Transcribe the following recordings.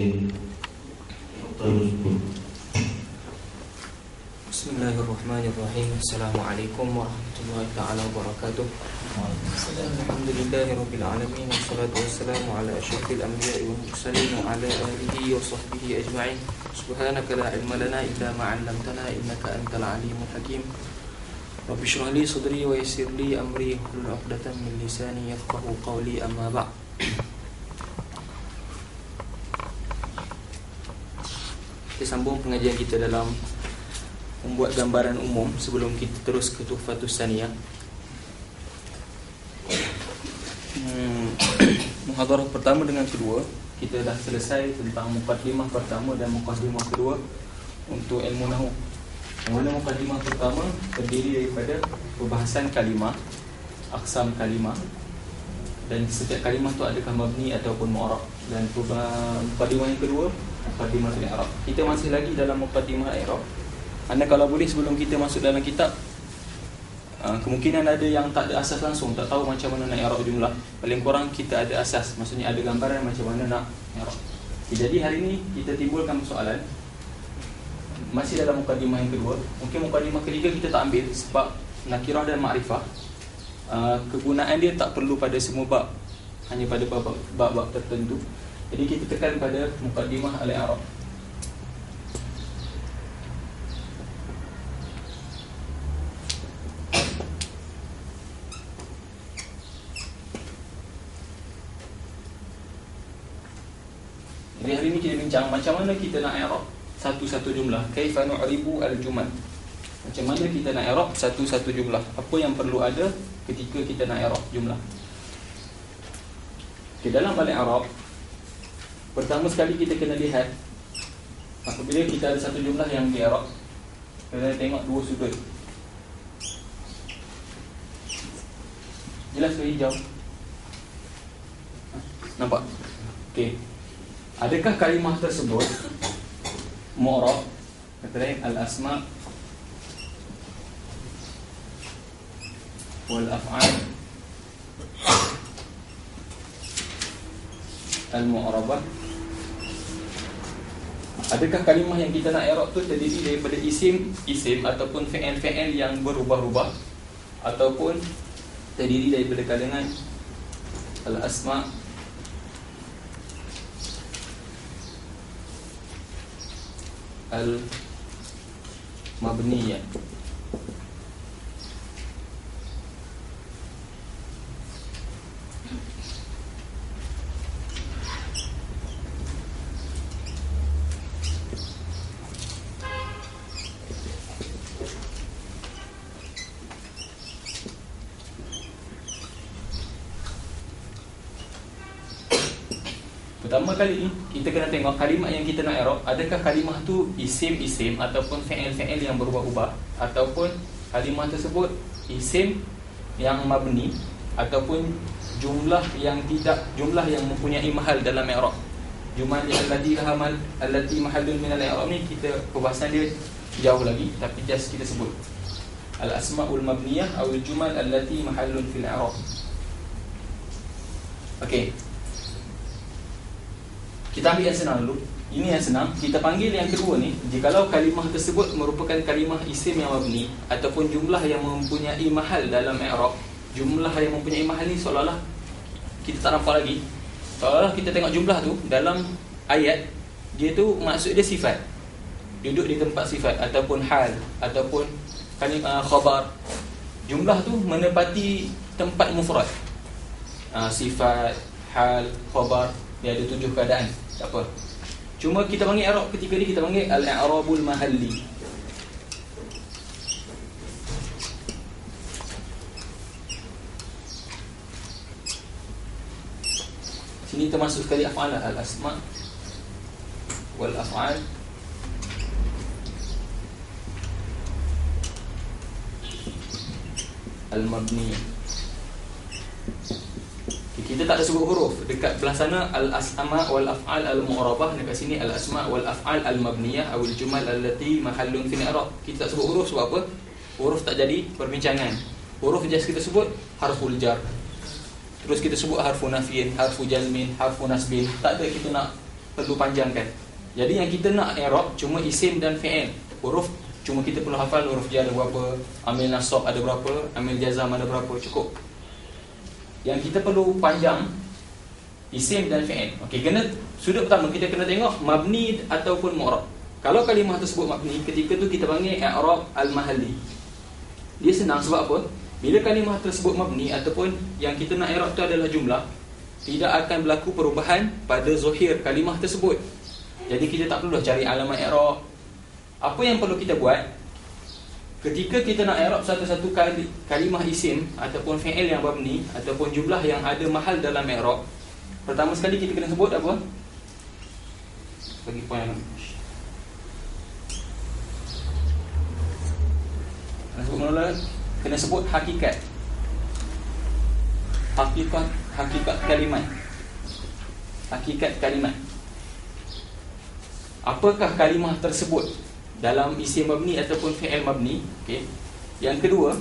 Bismillahirrahmanirrahim. Assalamualaikum warahmatullahi ta'ala wabarakatuh. Alhamdulillahirabbil alamin, wassalatu wassalamu ala asyrafil anbiya'i wal mursalin wa ala alihi wa sahbihi ajma'in. Subhanaka la ilma lana illa ma 'allamtana innaka antal alimul hakim. Rabbi shrah li sadri wa yassir li amri wahlul 'uqdatam min lisani yafqahu qawli, amma ba'd. Kita sambung pengajian kita dalam membuat gambaran umum sebelum kita terus ke Tuhfatus Saniyah. Muhadarah pertama dengan kedua kita dah selesai tentang muqaddimah pertama dan muqaddimah kedua untuk ilmu nahwu. Yang mana muqaddimah pertama terdiri daripada perbahasan kalimah, aqsam kalimah, dan setiap kalimah tu adakah mabni ataupun mu'rab. Dan muqaddimah yang kedua muqaddimah al-i'rab. Kita masih lagi dalam muqaddimah al-i'rab. Anda kalau boleh sebelum kita masuk dalam kitab, kemungkinan ada yang tak ada asas langsung, tak tahu macam mana nak i'rab jumlah. Paling kurang kita ada asas, maksudnya ada gambaran macam mana nak i'rab. Jadi hari ini kita timbulkan soalan masih dalam muqaddimah yang kedua. Mungkin muqaddimah ketiga kita tak ambil sebab nakirah dan makrifah, kegunaan dia tak perlu pada semua bab, hanya pada bab-bab tertentu. Jadi kita tekan pada muqaddimah al-i'rab. Jadi hari ini kita bincang macam mana kita nak i'rab satu-satu jumlah. Kaifa nu'ribu al-jumal. Macam mana kita nak i'rab satu-satu jumlah. Apa yang perlu ada ketika kita nak i'rab jumlah. Okay, dalam al-i'rab, pertama sekali kita kena lihat apabila kita ada satu jumlah yang di-i'rab, kita tengok dua sudut. Jelas ke hijau? Nampak? Okey. Adakah kalimah tersebut mu'rab? Kata lain, al-asma' wal af'al al-mu'rabah. Adakah kalimah yang kita nak i'rab tu terdiri daripada isim ataupun fi'il yang berubah-ubah, ataupun terdiri daripada kalangan al-asma' al-mabniyah. Pertama kali kita kena tengok kalimah yang kita nak i'rab, adakah kalimah tu isim ataupun fi'il yang berubah-ubah, ataupun kalimah tersebut isim yang mabni ataupun jumlah yang mempunyai mahal dalam i'rab. Jumlah allati mahallun min al-i'rab ni kita perbahasan dia jauh lagi, tapi just kita sebut al-asma'ul mabniyah atau al-jumal allati mahallun fil i'rab. Okey. Kita ambil yang senang dulu. Ini yang senang. Kita panggil yang kedua ni, jikalau kalimah tersebut merupakan kalimah isim yang mabni ataupun jumlah yang mempunyai mahal dalam i'rab. Jumlah yang mempunyai mahal ni seolah-olah kita tak nampak lagi. Seolah-olah kita tengok jumlah tu dalam ayat, dia tu maksud dia sifat, duduk di tempat sifat ataupun hal ataupun kalimah khabar. Jumlah tu menepati tempat mufrad. Sifat, hal, khabar, dia ada 7 keadaan. Tak apa. Cuma kita panggil i'rab ketika ni, kita panggil al-i'rabul mahalli. Sini termasuk sekali af'al, al-asma' wal af'al al-mabniyah. Kita tak ada sebut huruf. Dekat belah sana al-asma' wal af'al al-mu'rabah, dekat sini al-asma' wal af'al al-mabniyah awil jumal allati mahallun fil i'rab. Kita tak sebut huruf sebab apa? Huruf tak jadi perbincangan. Huruf just kita sebut harful jar. Terus kita sebut harfu nafyin, harfu jazmin, harfu nasbin. Tak ada kita nak perlu panjangkan. Jadi yang kita nak i'rab cuma isim dan fi'il. Huruf cuma kita perlu hafal huruf jar ada berapa, amil nasab ada berapa, amil jazam ada berapa, cukup. Yang kita perlu panjang isim dan fi'il. Okey, kena sudut pertama kita kena tengok mabni ataupun mu'rab. Kalau kalimah tersebut mabni, ketika tu kita panggil i'rab al-mahalli. Dia senang sebab apa? Bila kalimah tersebut mabni ataupun yang kita nak i'rab tu adalah jumlah, tidak akan berlaku perubahan pada zahir kalimah tersebut. Jadi kita tak perlu cari alamat i'rab. Apa yang perlu kita buat ketika kita nak i'rab satu-satu kalimah isim ataupun fi'il yang mabni ataupun jumlah yang ada mahal dalam i'rab, pertama sekali kita kena sebut apa? Bagi poin kena sebut hakikat. Hakikat kalimat. Hakikat kalimat. Apakah kalimah tersebut dalam isim mabni ataupun fi'il mabni? Okey. Yang kedua,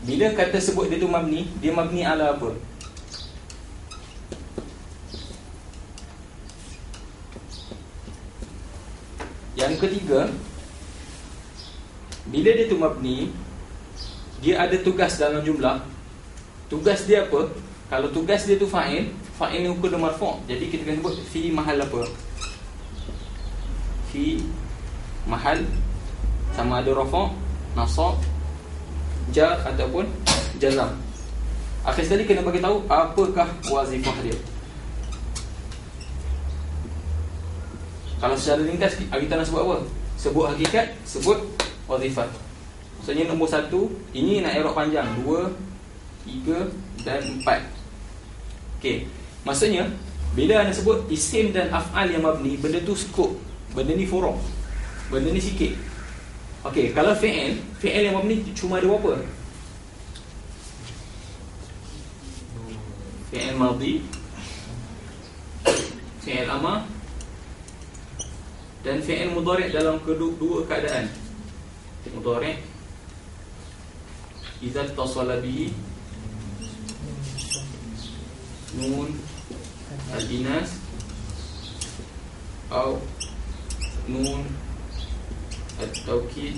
bila kata sebut dia tu mabni, dia mabni ala apa? Yang ketiga, bila dia tu mabni, dia ada tugas dalam jumlah. Tugas dia apa? Kalau tugas dia tu fa'il, fa'il ni hukum marfu'. Jadi kita kena sebut fi mahal apa? Fi mahal, sama ada rafa', nasab, jar ataupun jazam. Akhir sekali kena bagi tahu apakah wazifah dia. Kalau secara ringkas kita nak sebut apa? Sebut hakikat, sebut wazifah. Maksudnya nombor 1, ini nak i'rab panjang, 2, 3 dan 4. Okey. Maksudnya bila anda sebut isim dan af'al yang mabni, benda tu skop, benda ni furuk, benda ni sikit. Okey, kalau fi'il yang mabni cuma ada berapa? Fi'il madhi, fi'il amar dan fi'il mudhari' dalam kedua keadaan. Mudhari' idza ittasala bihi nun al-inas atau nun at-taukid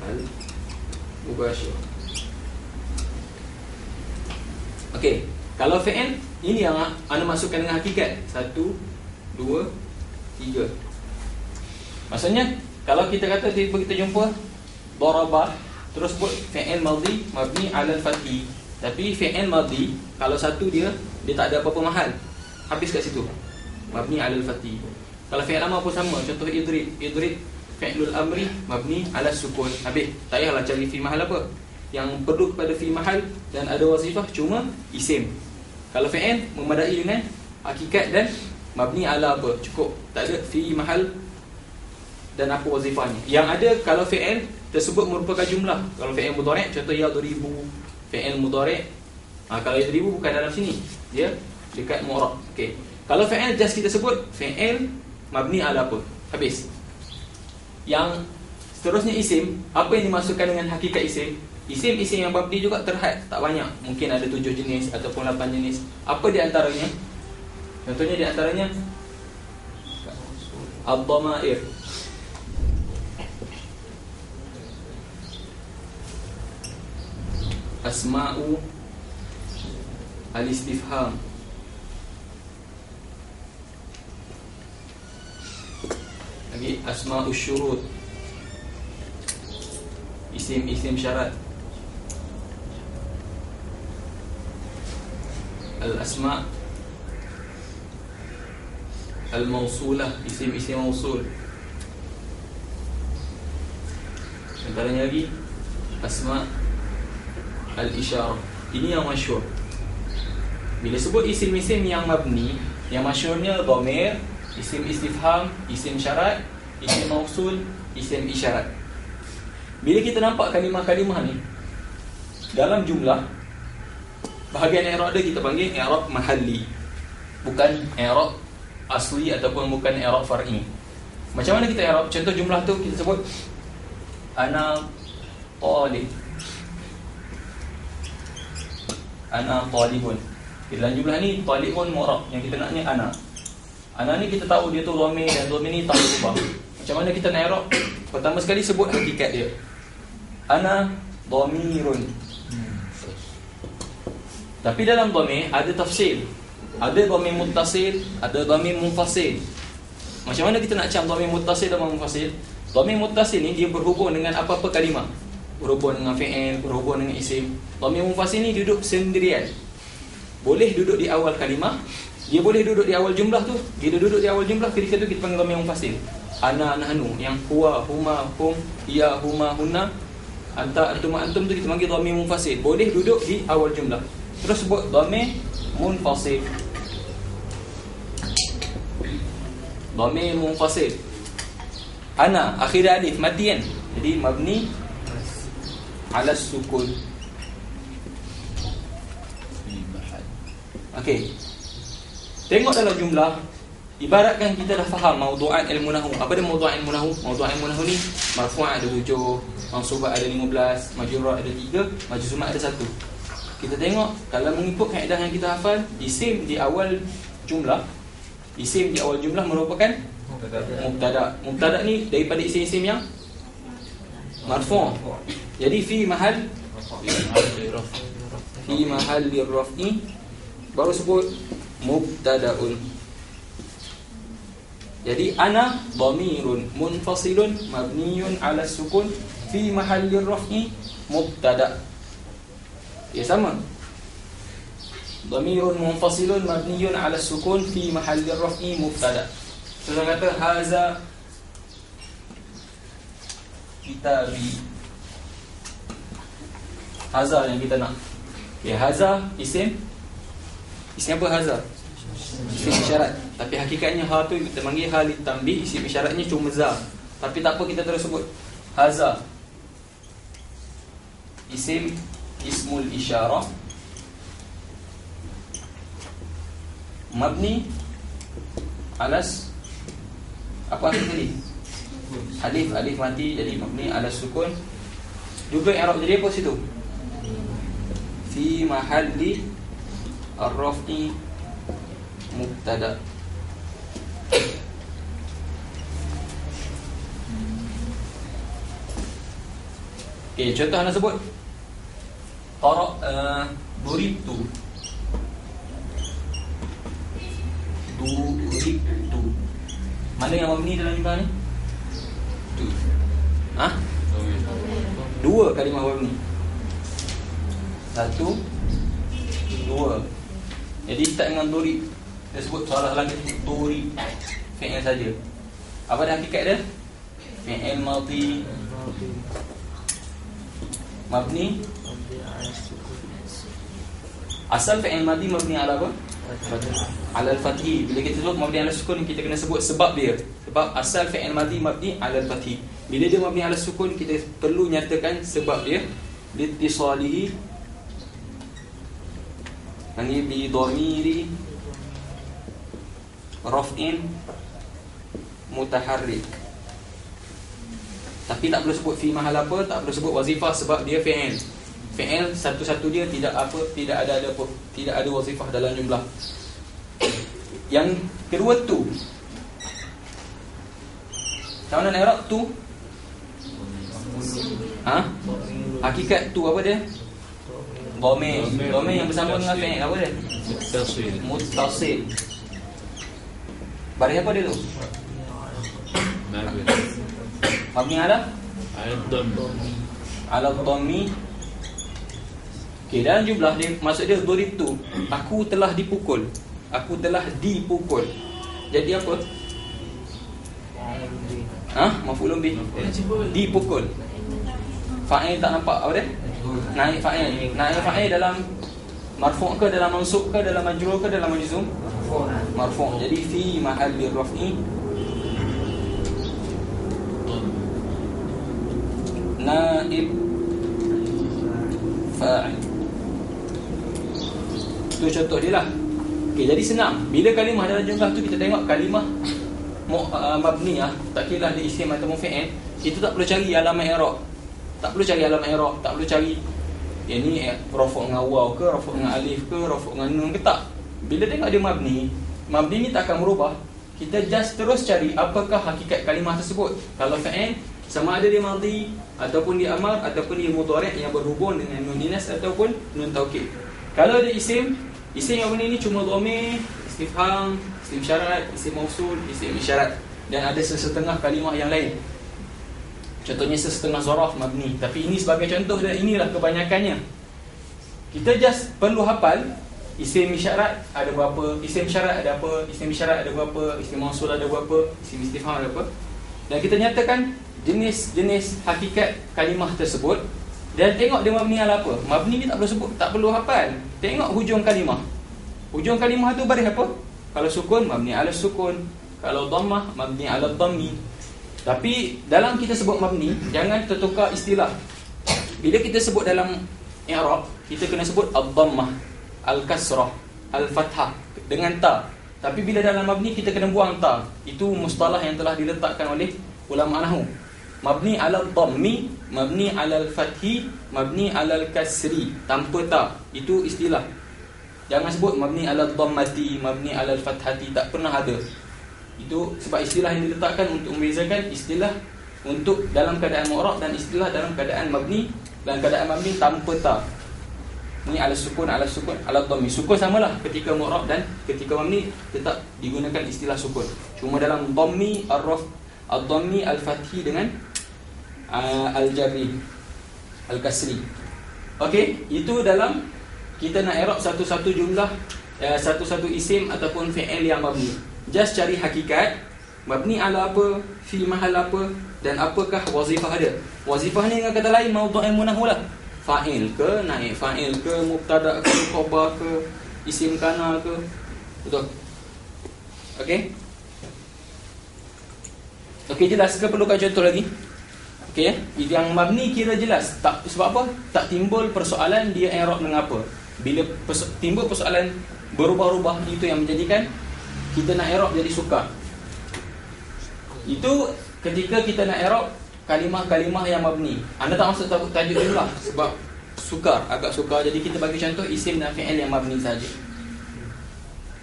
al-mubashir. Okey, kalau fi'il ini yang anda masukkan dengan hakikat 1, 2, 3. Maksudnya kalau kita kata tiba kita jumpa daraba, terus buat fi'il madhi mabni 'ala al-fathi. Tapi fi'il madhi kalau satu dia tak ada apa-apa mahal, habis kat situ, mabni 'ala al-fathi. Kalau fi'il amar pun sama, contoh idrib fi'lul amri mabni 'ala sukun. Habis, tak payahlah cari fi mahal apa. Yang perlu kepada fi mahal dan ada wazifah cuma isim. Kalau fi'il memadai dengan hakikat dan mabni 'ala apa, cukup. Tak ada fi mahal dan apa wazifahnya. Yang ada kalau fi'il tersebut merupakan jumlah. Kalau fi'il mudhari', contoh yadribu, fi'il mudhari'. Kalau yadribu bukan dalam sini, dia dekat mu'rab. Okey. Kalau fi'il just kita sebut fi'il mabni 'ala apa, habis. Yang seterusnya isim, apa yang dimasukkan dengan hakikat isim? Isim yang mabni juga terhad, tak banyak. Mungkin ada 7 jenis ataupun 8 jenis. Apa di antaranya? Contohnya di antaranya ad-dhamair, asma'u al-istifham, lagi asma'u syurut, isim syarat, al-asma' al-mausulah, isim mausul. Antaranya lagi asma' al-isyarah. Ini yang masyhur. Bila sebut isim-isim yang mabni, yang masyhurnya dhamir, isim istifham, isim syarat, isim mausul, isim isyarat. Bila kita nampak kalimah-kalimah ni dalam jumlah, bahagian i'rab dia kita panggil i'rab mahalli, bukan i'rab asli ataupun bukan i'rab far'i. Macam mana kita i'rab? Contoh jumlah tu kita sebut ana talib, ana talibun. Dalam jumlah ni talibun mu'rab yang kita naknya ana. Ana ni kita tahu dia tu dhamir, dan dhamir ni tak berubah. Macam mana kita nak i'rab? Pertama sekali sebut hakikat dia. Ana dhamirun. Tapi dalam dhamir ada tafsil. Ada dhamir muttasil, ada dhamir munfasil. Macam mana kita nak cam dhamir muttasil dan munfasil? Dhamir muttasil ni dia berhubung dengan apa-apa kalimah. Berhubung dengan fi'il, berhubung dengan isim. Dhamir munfasil ni duduk sendirian. Boleh duduk di awal kalimah, dia boleh duduk di awal jumlah tu. Bila duduk di awal jumlah, ketika tu kita panggil dhamir munfasil. Ana, nahnu, yang huwa, huma, hum, ya, huma, hunna, anta, antum, antum tu kita panggil dhamir munfasil. Boleh duduk di awal jumlah. Terus sebut dhamir munfasil. Dhamir munfasil. Ana, akhir alif, mati kan? Jadi mabni ala sukun. Okey. Tengok dalam jumlah, ibaratkan kita dah faham mawdu'at ilmu nahwu. Apa dia mawdu'at ilmu nahwu? Mawdu'at ilmu nahwu ni marfu' ada 7, mansubat ada 15, majrur ada 3, majzumat ada 1. Kita tengok kalau mengikut kaedah yang kita hafal, isim di awal jumlah, isim di awal jumlah merupakan mubtada'. Mubtada' ni daripada isim-isim yang marfu'. Jadi fi mahal raf'i, baru sebut mubtada'un. Jadi ana dhamirun munfasilun mabniyun 'ala sukun fi mahalli raf'i mubtada'. Ya sama. Dhamirun munfasilun mabniyun 'ala sukun fi mahalli raf'i mubtada'. Kita kata haza kitabi. Haza yang kita nak. Ya, haza isim. Isim apa haza? Isim isyarat. Tapi hakikatnya ha tu kita panggil hal tambih, isim isyaratnya cuma za. Tapi tak apa, kita terus sebut haza isim ismul isyarah mabni alas apa tadi? Alif mati jadi mabni alas sukun. Juga i'rab jadi apa situ? Fi mahalli ar-raf'i mubtada'. Okey, contoh anda sebut duribtu. Mana yang mabni dalam jumlah ni? Tu. Dua kalimah mabni. 1, 2. Jadi start dengan durib. Dia sebut soalan lagi durib. Fi'il saja. Apa dah hakikat dia? Fi'il madhi mabni. Asal fi'il madhi mabni ala apa? Ala al-fathi. Bila kita sebut mabni ala sukun, kita kena sebut sebab dia. Sebab asal fi'il madhi mabni ala al-fathi. Bila dia mabni ala sukun, kita perlu nyatakan sebab dia. Litisalihi ini bi dhamiri raf'in mutaharrik. Tapi tak perlu sebut fi mahal apa, tak perlu sebut wazifah sebab dia fi'il. Fi'il satu-satu dia tidak ada wazifah dalam jumlah. Yang kedua tu. Macam mana nak i'rab tu? Hakikat tu apa dia? Dhamir yang bersama dengan fi'il apa dia? Muttasil. Baris apa dia tu? Mabni ala dhammi. Okey, dalam jumlah dia maksud dia durib tu, aku telah dipukul. Aku telah dipukul. Jadi apa? Maf'ulun bih. Dipukul. Fa'il tak nampak apa dia? Naik fa'il. Naik fa'il dalam marfu' ke, dalam mansub ke, dalam majrur ke, dalam majzum? Marfu'. Jadi fi mahalli raf'i naib fa'il. Itu contoh dia lah. Okey, jadi senang. Bila kalimah dalam jumlah tu kita tengok kalimah mabniyah, tak kira dia isim ataupun fi'il, itu tak perlu cari alamat i'rab. Tak perlu cari alamat i'rab, tak perlu cari Yang ni rafuk dengan waw ke, rafuk dengan alif ke, rafuk dengan nun ke, tak. Bila tengok dia mabni ni tak akan berubah. Kita just terus cari apakah hakikat kalimah tersebut. Kalau fa'il, sama ada dia madhi ataupun dia amar ataupun dia mudhari' yang berhubung dengan nun inas ataupun nun taukid. Kalau dia isim yang ni cuma dhamir, istifham, isim syarat, isim mausul, isim isyarat, dan ada sesetengah kalimah yang lain. Contohnya sesetengah zaraf mabni. Tapi ini sebagai contoh dan inilah kebanyakannya. Kita just perlu hafal isim isyarat ada berapa, isim syarat ada apa, isim isyarat ada berapa, isim mausul ada berapa, isim istifham ada apa. Dan kita nyatakan jenis-jenis hakikat kalimah tersebut. Dan tengok dia mabni ala apa. Mabni ni tak perlu sebut, tak perlu hafal. Tengok hujung kalimah. Hujung kalimah tu baris apa? Kalau sukun, mabni ala sukun. Kalau dhammah, mabni ala dhammi. Tapi dalam kita sebut mabni, jangan tertukar istilah. Bila kita sebut dalam i'rab, kita kena sebut ad-dhammah, al-kasrah, al-fathah dengan ta. Tapi bila dalam mabni kita kena buang ta. Itu mustalah yang telah diletakkan oleh ulama nahwu. Mabni ala dhammi, mabni ala al-fathi, mabni ala al-kasri tanpa ta. Itu istilah. Jangan sebut mabni ala dhammati, mabni ala al-fathati, tak pernah ada. Itu sebab istilah yang diletakkan untuk membezakan istilah untuk dalam keadaan mu'rab dan istilah dalam keadaan mabni. Dalam keadaan mabni tanpa ta. Ni ala sukun, ala dhammi. Sukun samalah ketika mu'rab dan ketika mabni tetap digunakan istilah sukun. Cuma dalam dhammi ad-dhammi al-fathi dengan al-jarri, al-kasri. Okey, itu dalam kita nak i'rab satu-satu jumlah, satu-satu isim ataupun fi'il yang mabni. Just cari hakikat mabni ala apa, fi mahal apa, dan apakah wazifah dia. Wazifah ni dengan kata lain maudhu' munahhu lah. Fa'il ke, naib fa'il ke, mubtada' ke, khabar ke, isim kana ke. Betul? Okey? Okey, jelas ke perlukan contoh lagi? Okey, yang mabni kira jelas. Tak, sebab apa? Tak timbul persoalan dia i'rab dengan apa. Bila timbul persoalan berubah-ubah, itu yang menjadikan kita nak i'rab jadi sukar. Itu ketika kita nak i'rab kalimah-kalimah yang mabni. Anda tak masuk tajuk dulu lah, sebab sukar, agak sukar. Jadi kita bagi contoh isim dan fi'il yang mabni saja.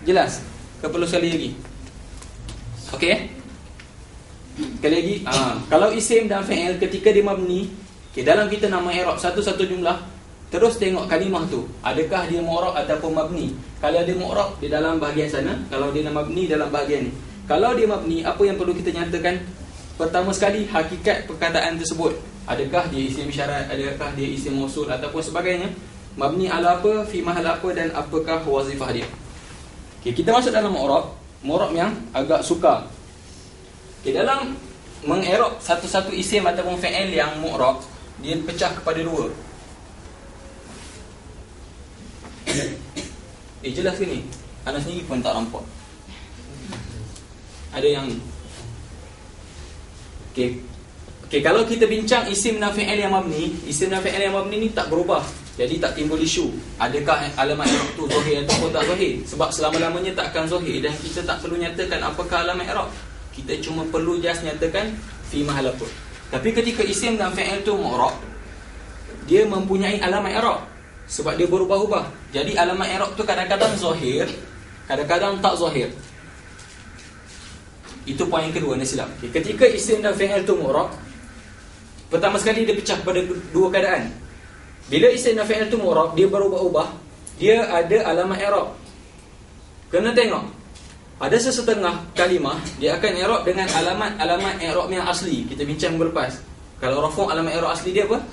Jelas? Ke perlu sekali lagi? Okey? Sekali lagi, kalau isim dan fi'il ketika dia mabni, okay, dalam kita nak i'rab satu-satu jumlah, terus tengok kalimah tu, adakah dia mu'rab ataupun mabni. Kalau dia mu'rab, di dalam bahagian sana. Kalau dia mabni, dalam bahagian ni. Kalau dia mabni, apa yang perlu kita nyatakan? Pertama sekali, hakikat perkataan tersebut. Adakah dia isim syarat, adakah dia isim mausul ataupun sebagainya. Mabni ala apa, fi mahal apa, dan apakah wazifah dia. Okay, kita masuk dalam mu'rab. Mu'rab yang agak sukar. Okay, dalam meng-i'rab satu-satu isim ataupun fi'il yang mu'rab, dia pecah kepada dua. Jelas ke ni? Anda sendiri pun tak nampak. Ada yang Okay, kalau kita bincang isim dan fi'il yang mabni, isim dan fi'il yang mabni ni tak berubah. Jadi tak timbul isu adakah alamat i'rab tu zahir ataupun tak zahir. Sebab selama-lamanya tak akan zahir, dan kita tak perlu nyatakan apakah alamat i'rab. Kita cuma perlu just nyatakan fi mahal apa. Tapi ketika isim dan fi'il tu mu'rab, dia mempunyai alamat i'rab. Sebab dia berubah-ubah. Jadi alamat i'rab tu kadang-kadang zahir, kadang-kadang tak zahir. Itu poin yang kedua, anda silap. Okay, ketika isim dan fi'il tu mu'rab, pertama sekali dia pecah pada dua keadaan. Bila isim dan fi'il tu mu'rab, dia berubah-ubah, dia ada alamat i'rab. Kena tengok. Ada sesetengah kalimah dia akan i'rab dengan alamat i'rab yang asli. Kita bincang minggu lepas. Kalau rafu' alamat i'rab asli dia apa?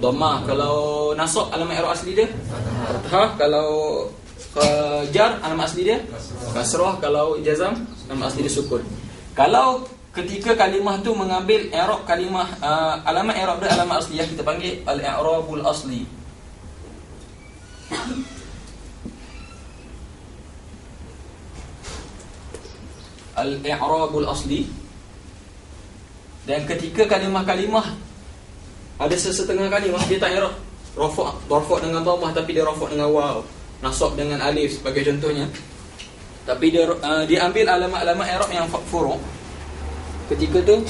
Dhammah. Kalau nasab alamat i'rab asli dia fathah. Kalau jar alamat asli dia kasrah. Kalau jazam alamat asli dia sukun. Kalau ketika kalimah tu mengambil i'rab kalimah alamat i'rab dia alamat asli, yang kita panggil al-i'rabul asli. Al-i'rabul asli. Dan ketika kalimah-kalimah, ada sesetengah kalimah dia tak i'rab, rafu' dengan dhammah tapi dia rafu' dengan waw, nasab dengan alif sebagai contohnya. Tapi dia ambil alamat-alamat i'rab yang furu'. Ketika tu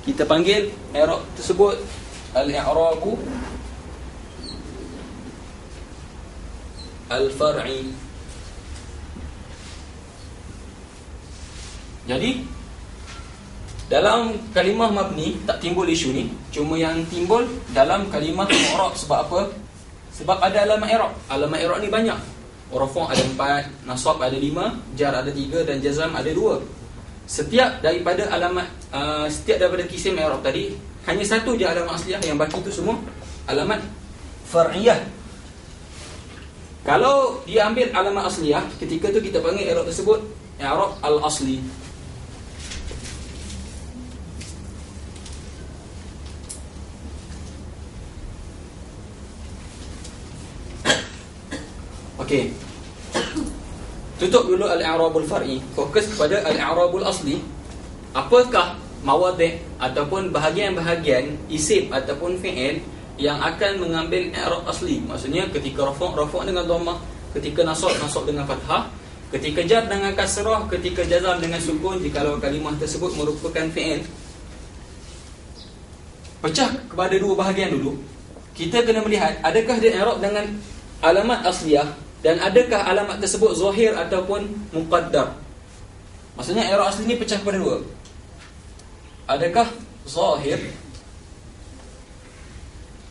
kita panggil i'rab tersebut al-i'rabu al-far'i. Jadi dalam kalimah mabni tak timbul isu ni, cuma yang timbul dalam kalimah mu'rab. Sebab apa? Sebab ada alamat i'rab. Alamat i'rab ni banyak. Rafa' ada 4, nasab ada 5, jar ada 3 dan jazam ada 2. Setiap daripada kisim i'rab tadi hanya satu je alamat asliah, yang baki tu semua alamat far'iyah. Kalau dia ambil alamat asliah, ketika tu kita panggil i'rab tersebut i'rab al-asli. Okey. Tutup dulu al-i'rabul far'i, fokus kepada al-i'rabul asli. Apakah mawadhi' ataupun bahagian-bahagian isim ataupun fi'il yang akan mengambil i'rab asli? Maksudnya ketika rafa' dengan dhammah, ketika nasab dengan fathah, ketika jar dengan kasrah, ketika jazam dengan sukun, jikalau kalimah tersebut merupakan fi'il. Pecah kepada dua bahagian dulu. Kita kena melihat adakah dia i'rab dengan alamat asliyah, dan adakah alamat tersebut zahir ataupun muqaddar. Maksudnya i'rab asli ni pecah kepada dua. Adakah zahir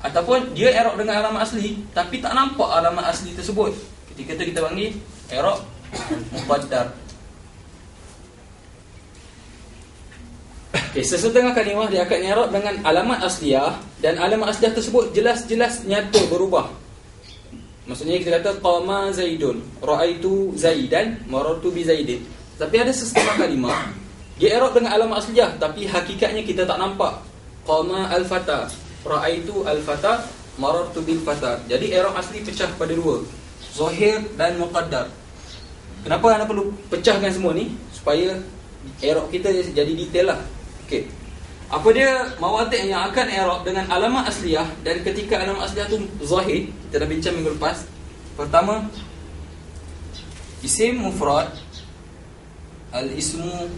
ataupun dia i'rab dengan alamat asli tapi tak nampak alamat asli tersebut. Ketika itu kita panggil i'rab muqaddar. Okay, sesetengah kalimah dia akan i'rab dengan alamat asliyah, dan alamat asliyah tersebut jelas-jelas nyata berubah. Maksudnya kita kata qama zaidun, raaitu zaidan, marartu bi zaidin. Tapi ada sesetengah kalimah dia i'rab dengan alamat asliyah tapi hakikatnya kita tak nampak. Qama al-fata, raaitu al-fata, marartu bil fata. Jadi i'rab asli pecah pada dua, zahir dan muqaddar. Kenapa anda perlu pecahkan semua ni? Supaya i'rab kita jadi detail lah. Okey. Apa dia mawadhi' yang akan i'rab dengan alamat asliyah, dan ketika alamat asliyah tu zahir, kita dah bincang minggu lepas. Pertama, isim mufrad, al-ismul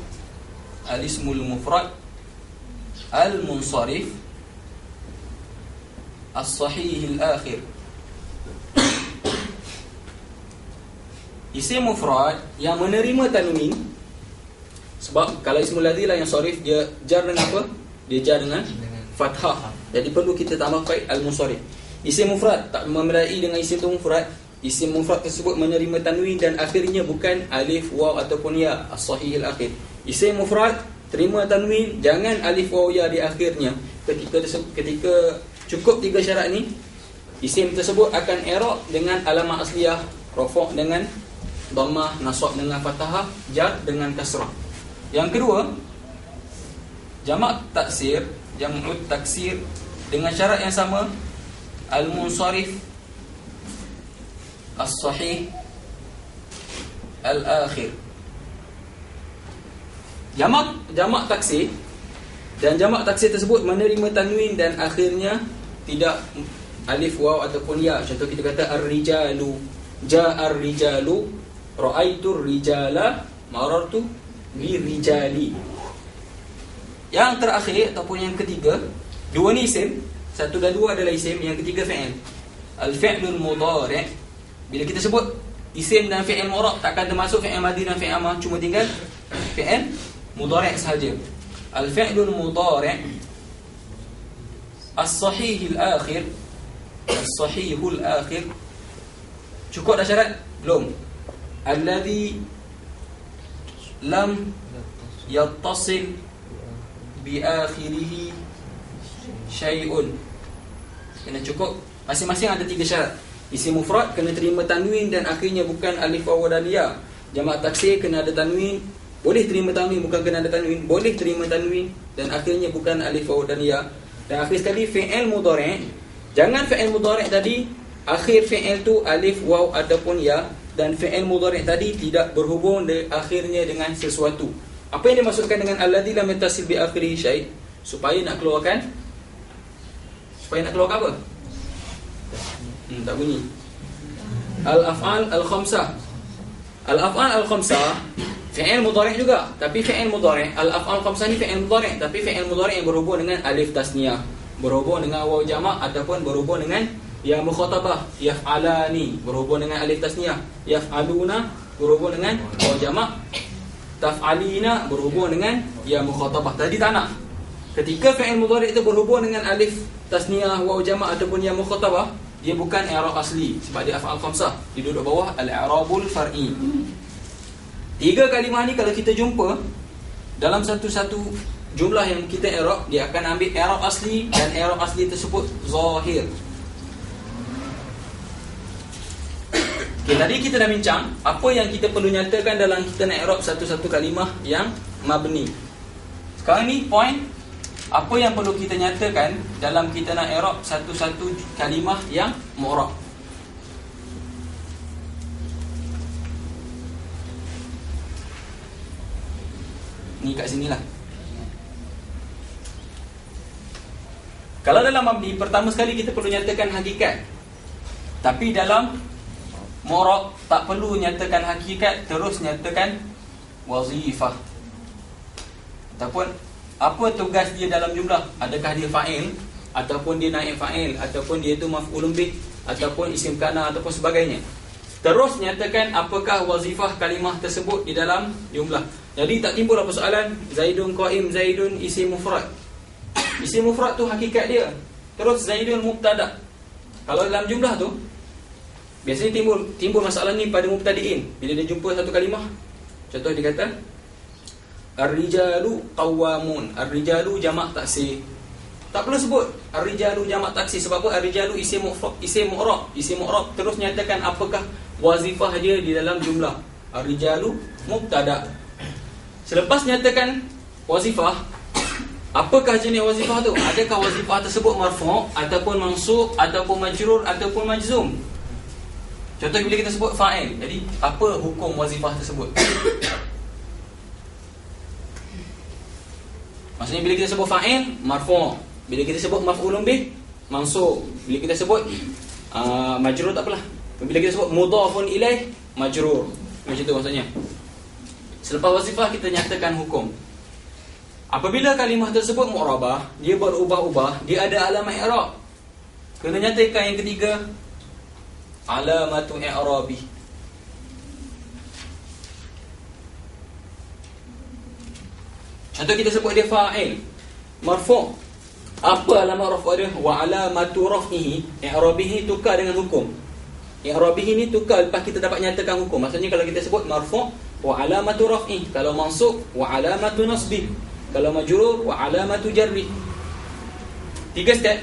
mufrad, al-munsharif, as-sahih al-akhir. Isim mufrad yang menerima tanwin, sebab kalau ismul ladzi lah yang sharif, dia jar dengan apa? Dia jar dengan fathah. Jadi perlu kita tambah qaid al-munsharif. Isim mufrad tak memadai dengan isim tu mufrad. Isim mufrad tersebut menerima tanwin dan akhirnya bukan alif, waw ataupun ya, as-sahih al-akhir. Isim mufrad terima tanwin, jangan alif, waw, ya di akhirnya. Ketika cukup tiga syarat ni, isim tersebut akan i'rab dengan alamat asliyah, rafa' dengan dhammah, nasab dengan fathah, jar dengan kasrah. Yang kedua, jamak taksir, jam'ut taksir dengan syarat yang sama, al-munsharif, as-sahih al-akhir. Jamak taksir, dan jamak taksir tersebut menerima tanwin dan akhirnya tidak alif, waw ataupun ya. Contoh kita kata ar-rijalu, ja'ar rijalu, ra'aitur rijala, marartu bi rijali. Yang terakhir ataupun yang ketiga, dua ni isim, satu dan dua adalah isim, yang ketiga fi'il. Al-fi'lul mudhari'. Bila kita sebut isim dan fi'il mu'rab, takkan termasuk fi'il madhi dan fi'il amah, cuma tinggal fi'il mudhari' sahaja. Al-fi'lul mudhari' as-sahihul akhir, as-sahihul akhir. Cukup dah syarat? Belum. Alladhi lam yattasil bi akhirih syai'un. Kena cukup. Masing-masing ada tiga syarat. Isim mufrad kena terima tanwin dan akhirnya bukan alif, waw dan ya. Jamak taksir kena ada tanwin, boleh terima tanwin, bukan kena ada tanwin, boleh terima tanwin dan akhirnya bukan alif, waw dan ya. Dan akhir sekali fi'il mudhari'. Jangan fi'il mudhari' tadi akhir fi'il tu alif, waw ataupun ya, dan fi'il mudhari' tadi tidak berhubung akhirnya dengan sesuatu. Apa yang dimaksudkan dengan alladzi lam yattasil bi akhirih syai'? Supaya nak keluarkan apa? Tak bunyi. Al-af'al al-khamsah. Al-af'al al-khamsah fi'il mudhari' juga, tapi fi'il mudhari', al-af'al al-khamsah ni fi'il mudhari', tapi fi'il mudhari' yang berhubung dengan alif tasniyah, berhubung dengan waw jamak ataupun berhubung dengan Ya mukhatabah, yaf'alani berhubung dengan alif tasniyah, yaf'aluna berhubung dengan waw jamak, taf'alina berhubung dengan ya mukhatabah. Tadi tak nak. Ketika fi'il mudhari' itu berhubung dengan alif tasniyah, waw jamak ataupun ya mukhatabah, dia bukan i'rab asli sebab dia af'al khamsah. Dia duduk bawah al-i'rabul far'i. Tiga kalimah ni kalau kita jumpa dalam satu-satu jumlah yang kita i'rab, dia akan ambil i'rab asli dan i'rab asli tersebut zahir. Okay, tadi kita dah bincang apa yang kita perlu nyatakan dalam kita nak i'rab satu-satu kalimah yang mabni. Sekarang ni point apa yang perlu kita nyatakan dalam kita nak i'rab satu-satu kalimah yang mu'rab. Ni kat sinilah. Kalau dalam mabni, pertama sekali kita perlu nyatakan hakikat. Tapi dalam mu'rab tak perlu nyatakan hakikat, terus nyatakan wazifah. Ataupun apa tugas dia dalam jumlah? Adakah dia fa'il, ataupun dia naib fa'il, ataupun dia itu maf'ulun bih, ataupun isim kana, ataupun sebagainya. Terus nyatakan apakah wazifah kalimah tersebut di dalam jumlah. Jadi tak timbul persoalan Zaidun qa'im, Zaidun isim mufrad. Isim mufrad tu hakikat dia. Terus Zaidun mubtada. Kalau dalam jumlah tu biasanya timbul masalah ni pada mubtadi'in. Bila dia jumpa satu kalimah, contoh dia kata ar-rijalu qawwamun. Ar-rijalu jamak taksir. Tak perlu sebut ar-rijalu jamak taksir. Sebab apa? Ar-rijalu isim mu'rab. Isim mu'rab terus nyatakan apakah wazifah dia di dalam jumlah. Ar-rijalu mubtada. Selepas nyatakan wazifah, apakah jenis wazifah tu? Adakah wazifah tersebut marfu' ataupun mansub ataupun majrur ataupun majzum? Contoh bila kita sebut fa'il, jadi apa hukum wazifah tersebut? Maksudnya bila kita sebut fa'il, marfu'. Bila kita sebut maf'ulun bih, mansub. Bila kita sebut majrur tak apalah. Bila kita sebut mudhafun ilaih, majrur. Macam tu maksudnya. Selepas wazifah kita nyatakan hukum. Apabila kalimah tersebut mu'rabah, dia berubah-ubah, dia ada alamat i'rab. Kena nyatakan yang ketiga, alamatu i'rabi. Contoh kita sebut dia fa'il, marfu'. Apa alamat rafu' dia? Wa alamatu raf'ihi, i'rabihi tukar dengan hukum. I'rabihi ni tukar lepas kita dapat nyatakan hukum. Maksudnya kalau kita sebut marfu' wa alamatu raf'i, kalau mansub wa alamatu nasbi, kalau majrur wa alamatu jarri. 3 step.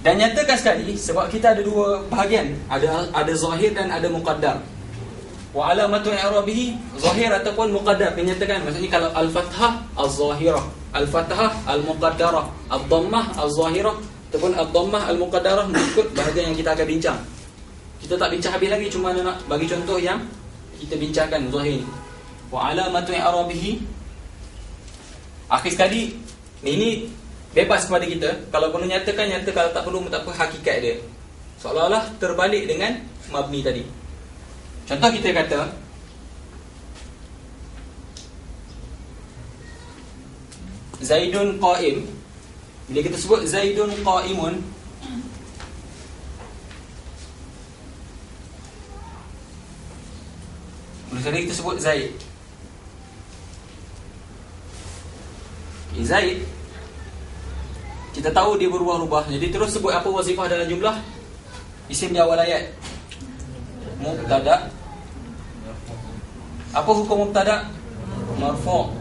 Dan nyatakan sekali sebab kita ada dua bahagian, ada zahir dan ada muqaddar. Wa alamatu i'rabihi zahir ataupun muqaddar dinyatakan. Maksudnya kalau al-fathah az-zahirah, al-fathah al-muqaddarah, ad-dhammah az-zahirah ataupun ad-dhammah al-muqaddarah, mengikut bahagian yang kita akan bincang. Kita tak bincang habis lagi, cuma nak bagi contoh yang kita bincangkan zahir. Wa alamatu i'rabihi. Akhir sekali ini bebas kepada kita. Kalau perlu nyatakan, nyata. Kalau tak perlu, tak apa, hakikat dia. Seolah-olah terbalik dengan mabni tadi. Contoh kita kata Zaidun qa'im. Bila kita sebut Zaidun qa'imun, mula sekali kita sebut Zaid. Zaid, kita tahu dia berubah-ubah. Jadi terus sebut apa wazifah dalam jumlah? Isim di awal ayat, mubtada. Apa hukum mubtada? Marfu'.